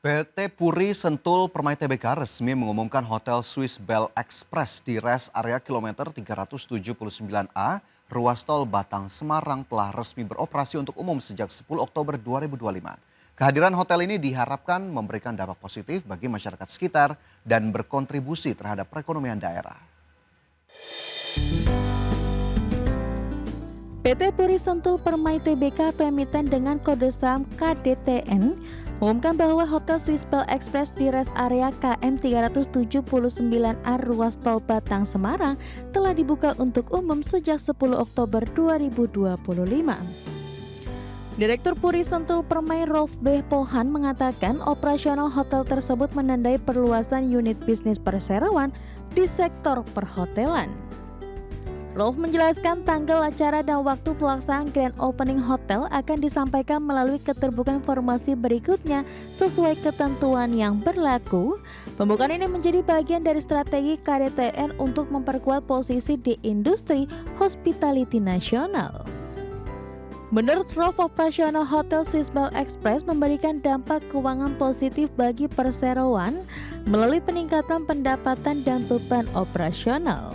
PT Puri Sentul Permai Tbk resmi mengumumkan Hotel Swiss Bell Express di res area kilometer 379A, ruas tol Batang Semarang telah resmi beroperasi untuk umum sejak 10 Oktober 2025. Kehadiran hotel ini diharapkan memberikan dampak positif bagi masyarakat sekitar dan berkontribusi terhadap perekonomian daerah. PT Puri Sentul Permai Tbk atau emiten dengan kode saham KDTN mengumumkan bahwa Hotel Swiss Bell Express di res area KM 379A ruas tol Batang Semarang telah dibuka untuk umum sejak 10 Oktober 2025. Direktur Puri Sentul Permai Rolf B. Pohan mengatakan operasional hotel tersebut menandai perluasan unit bisnis perseroan di sektor perhotelan. Rolf menjelaskan tanggal acara dan waktu pelaksanaan grand opening hotel akan disampaikan melalui keterbukaan informasi berikutnya sesuai ketentuan yang berlaku. Pembukaan ini menjadi bagian dari strategi KDTN untuk memperkuat posisi di industri hospitality nasional. Menurut Rolf, operasional Hotel Swiss Bell Express memberikan dampak keuangan positif bagi perseroan melalui peningkatan pendapatan dan beban operasional.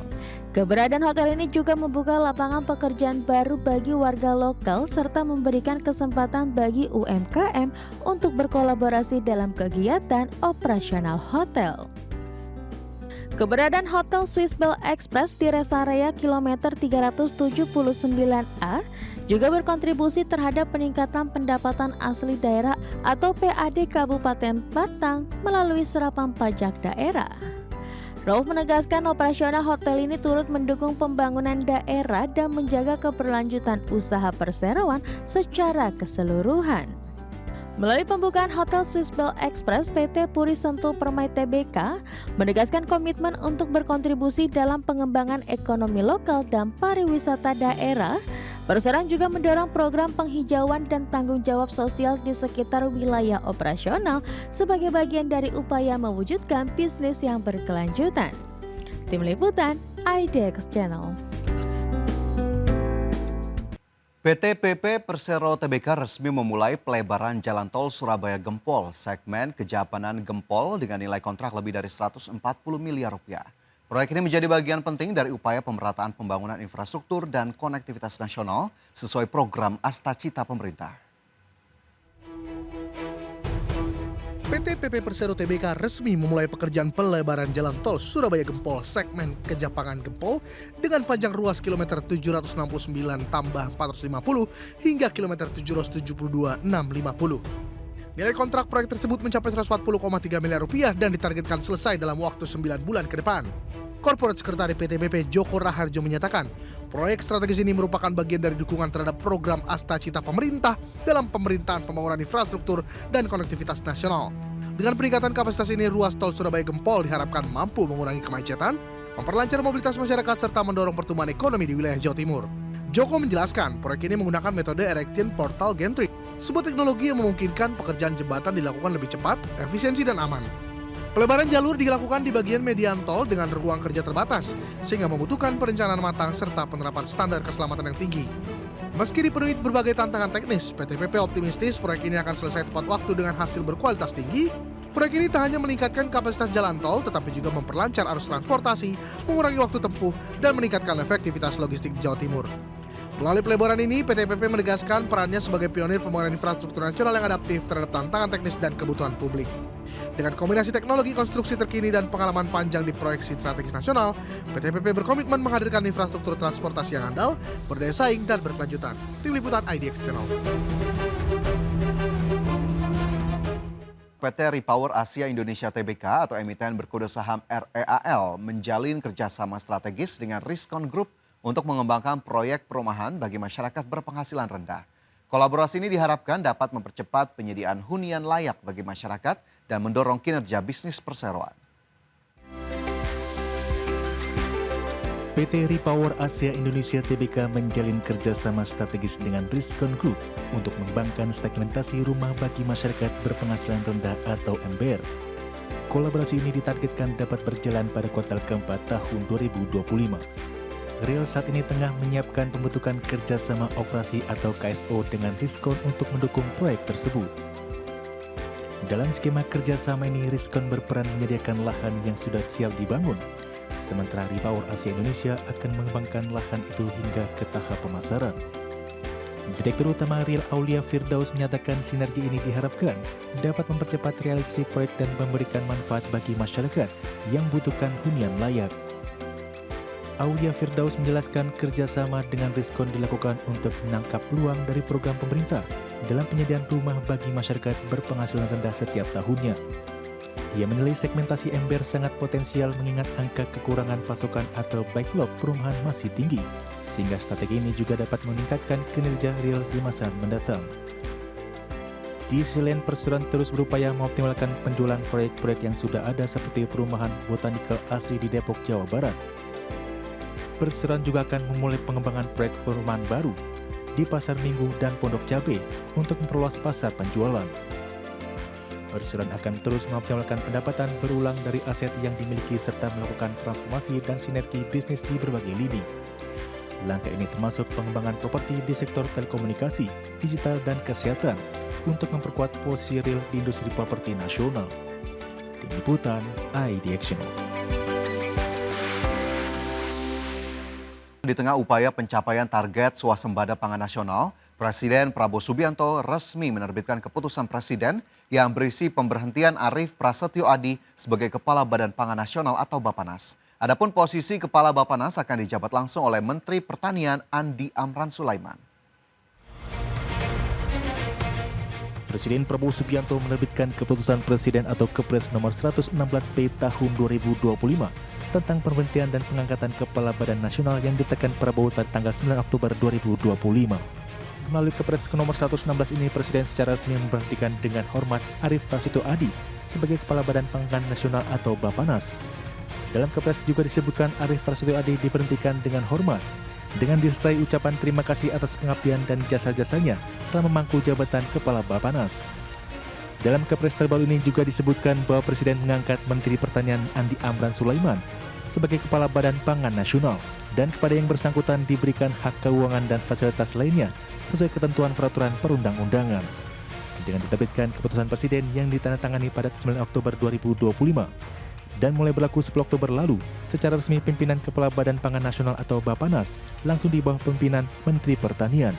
Keberadaan hotel ini juga membuka lapangan pekerjaan baru bagi warga lokal serta memberikan kesempatan bagi UMKM untuk berkolaborasi dalam kegiatan operasional hotel. Keberadaan Hotel Swiss Bell Express di res area kilometer 379A juga berkontribusi terhadap peningkatan pendapatan asli daerah atau PAD Kabupaten Batang melalui serapan pajak daerah. Rauf menegaskan operasional hotel ini turut mendukung pembangunan daerah dan menjaga keberlanjutan usaha perseroan secara keseluruhan. Melalui pembukaan Hotel Swiss Bell Express, PT Puri Sentul Permai Tbk menegaskan komitmen untuk berkontribusi dalam pengembangan ekonomi lokal dan pariwisata daerah. Perseroan juga mendorong program penghijauan dan tanggung jawab sosial di sekitar wilayah operasional sebagai bagian dari upaya mewujudkan bisnis yang berkelanjutan. Tim Liputan, IDX Channel. PT PP Persero Tbk resmi memulai pelebaran jalan tol Surabaya Gempol, segmen Kejapanan Gempol dengan nilai kontrak lebih dari 140 miliar rupiah. Proyek ini menjadi bagian penting dari upaya pemerataan pembangunan infrastruktur dan konektivitas nasional sesuai program Astacita pemerintah. PT PP Persero Tbk resmi memulai pekerjaan pelebaran jalan tol Surabaya Gempol segmen Kejapangan Gempol dengan panjang ruas kilometer 769 tambah 450 hingga kilometer 772 650. Nilai kontrak proyek tersebut mencapai 140,3 miliar rupiah dan ditargetkan selesai dalam waktu 9 bulan ke depan. Korporat Sekretari PT PP Joko Raharjo menyatakan, proyek strategis ini merupakan bagian dari dukungan terhadap program Astacita pemerintah dalam pemerintahan pembangunan infrastruktur dan konektivitas nasional. Dengan peningkatan kapasitas ini, ruas tol Surabaya Gempol diharapkan mampu mengurangi kemacetan, memperlancar mobilitas masyarakat, serta mendorong pertumbuhan ekonomi di wilayah Jawa Timur. Joko menjelaskan, proyek ini menggunakan metode Erection Portal Gantry, sebuah teknologi yang memungkinkan pekerjaan jembatan dilakukan lebih cepat, efisiensi, dan aman. Pelebaran jalur dilakukan di bagian median tol dengan ruang kerja terbatas, sehingga membutuhkan perencanaan matang serta penerapan standar keselamatan yang tinggi. Meski dipenuhi berbagai tantangan teknis, PT PP optimistis proyek ini akan selesai tepat waktu dengan hasil berkualitas tinggi. Proyek ini tak hanya meningkatkan kapasitas jalan tol, tetapi juga memperlancar arus transportasi, mengurangi waktu tempuh, dan meningkatkan efektivitas logistik di Jawa Timur. Melalui pelebaran ini, PT PP menegaskan perannya sebagai pionir pembangunan infrastruktur nasional yang adaptif terhadap tantangan teknis dan kebutuhan publik. Dengan kombinasi teknologi konstruksi terkini dan pengalaman panjang di proyeksi strategis nasional, PT PP berkomitmen menghadirkan infrastruktur transportasi yang andal, berdaya saing, dan berkelanjutan. Tim Liputan IDX Channel. PT Repower Asia Indonesia Tbk atau emiten berkode saham REAL menjalin kerjasama strategis dengan Riskon Group untuk mengembangkan proyek perumahan bagi masyarakat berpenghasilan rendah. Kolaborasi ini diharapkan dapat mempercepat penyediaan hunian layak bagi masyarakat dan mendorong kinerja bisnis perseroan. PT Repower Asia Indonesia Tbk menjalin kerjasama strategis dengan Riskon Group untuk mengembangkan segmentasi rumah bagi masyarakat berpenghasilan rendah atau MBR. Kolaborasi ini ditargetkan dapat berjalan pada kuartal keempat tahun 2025. Real saat ini tengah menyiapkan pembentukan kerjasama operasi atau KSO dengan Riskon untuk mendukung proyek tersebut. Dalam skema kerjasama ini, Rizkon berperan menyediakan lahan yang sudah siap dibangun, sementara Repower Asia Indonesia akan mengembangkan lahan itu hingga ke tahap pemasaran. Direktur Utama Real Aulia Firdaus menyatakan sinergi ini diharapkan dapat mempercepat realisasi proyek dan memberikan manfaat bagi masyarakat yang membutuhkan hunian layak. Aulia Firdaus menjelaskan kerjasama dengan Rizkon dilakukan untuk menangkap peluang dari program pemerintah dalam penyediaan rumah bagi masyarakat berpenghasilan rendah setiap tahunnya. Ia menilai segmentasi ember sangat potensial mengingat angka kekurangan pasokan atau backlog perumahan masih tinggi, sehingga strategi ini juga dapat meningkatkan kinerja real di masa mendatang. Di sisi lain, perseroan terus berupaya mengoptimalkan penjualan proyek-proyek yang sudah ada seperti perumahan Botanikal Asri di Depok, Jawa Barat. Perseroan juga akan memulai pengembangan proyek perumahan baru di Pasar Minggu dan Pondok Cabe untuk memperluas pasar penjualan. Perseroan akan terus mengoptimalkan pendapatan berulang dari aset yang dimiliki serta melakukan transformasi dan sinergi bisnis di berbagai lini. Langkah ini termasuk pengembangan properti di sektor telekomunikasi, digital, dan kesehatan untuk memperkuat posisi real di industri properti nasional. Tim Liputan, IDX. Di tengah upaya pencapaian target swasembada pangan nasional, Presiden Prabowo Subianto resmi menerbitkan keputusan Presiden yang berisi pemberhentian Arief Prasetyo Adi sebagai Kepala Badan Pangan Nasional atau Bapanas. Adapun posisi Kepala Bapanas akan dijabat langsung oleh Menteri Pertanian Andi Amran Sulaiman. Presiden Prabowo Subianto menerbitkan keputusan Presiden atau Kepres nomor 116P tahun 2025 tentang pemberhentian dan pengangkatan Kepala Badan Nasional yang ditekan Prabowo pada tanggal 9 Oktober 2025. Melalui Kepres nomor 116 ini, Presiden secara resmi memberhentikan dengan hormat Arief Prasetyo Adi sebagai Kepala Badan Pangan Nasional atau Bapanas. Dalam Kepres juga disebutkan Arief Prasetyo Adi diberhentikan dengan hormat, dengan disertai ucapan terima kasih atas pengabdian dan jasa-jasanya selama memangku jabatan Kepala Bapanas. Dalam Kepres terbaru ini juga disebutkan bahwa Presiden mengangkat Menteri Pertanian Andi Amran Sulaiman sebagai Kepala Badan Pangan Nasional dan kepada yang bersangkutan diberikan hak keuangan dan fasilitas lainnya sesuai ketentuan peraturan perundang-undangan. Dengan diterbitkan keputusan Presiden yang ditandatangani pada 9 Oktober 2025 dan mulai berlaku 10 Oktober lalu, secara resmi pimpinan Kepala Badan Pangan Nasional atau Bapanas langsung di bawah pimpinan Menteri Pertanian.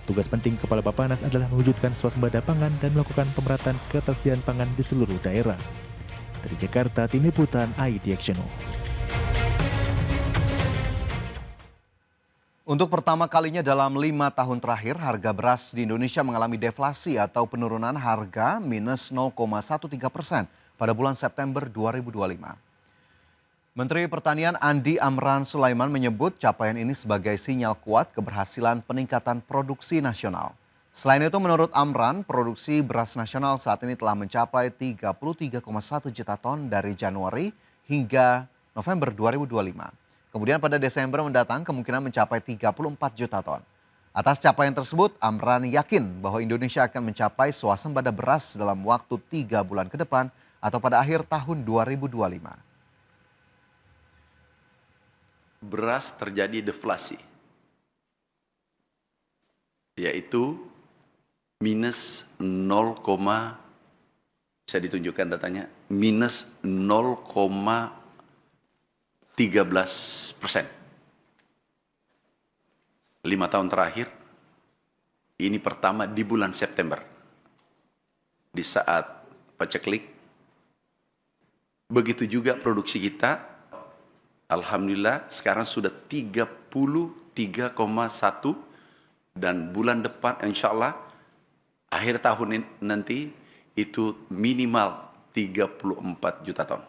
Tugas penting Kepala Bapanas adalah mewujudkan swasembada pangan dan melakukan pemerataan ketersediaan pangan di seluruh daerah. Dari Jakarta, Tim Liputan IDX. Untuk pertama kalinya dalam 5 tahun terakhir, harga beras di Indonesia mengalami deflasi atau penurunan harga minus 0,13% pada bulan September 2025. Menteri Pertanian Andi Amran Sulaiman menyebut capaian ini sebagai sinyal kuat keberhasilan peningkatan produksi nasional. Selain itu, menurut Amran, produksi beras nasional saat ini telah mencapai 33,1 juta ton dari Januari hingga November 2025. Kemudian pada Desember mendatang kemungkinan mencapai 34 juta ton. Atas capaian tersebut, Amran yakin bahwa Indonesia akan mencapai swasembada beras dalam waktu 3 bulan ke depan atau pada akhir tahun 2025. Beras terjadi deflasi, yaitu minus 0, saya ditunjukkan datanya, minus 0,13%. 5 tahun terakhir, ini pertama di bulan September, di saat paceklik. Begitu juga produksi kita, alhamdulillah sekarang sudah 33,1 dan bulan depan insya Allah akhir tahun nanti itu minimal 34 juta ton.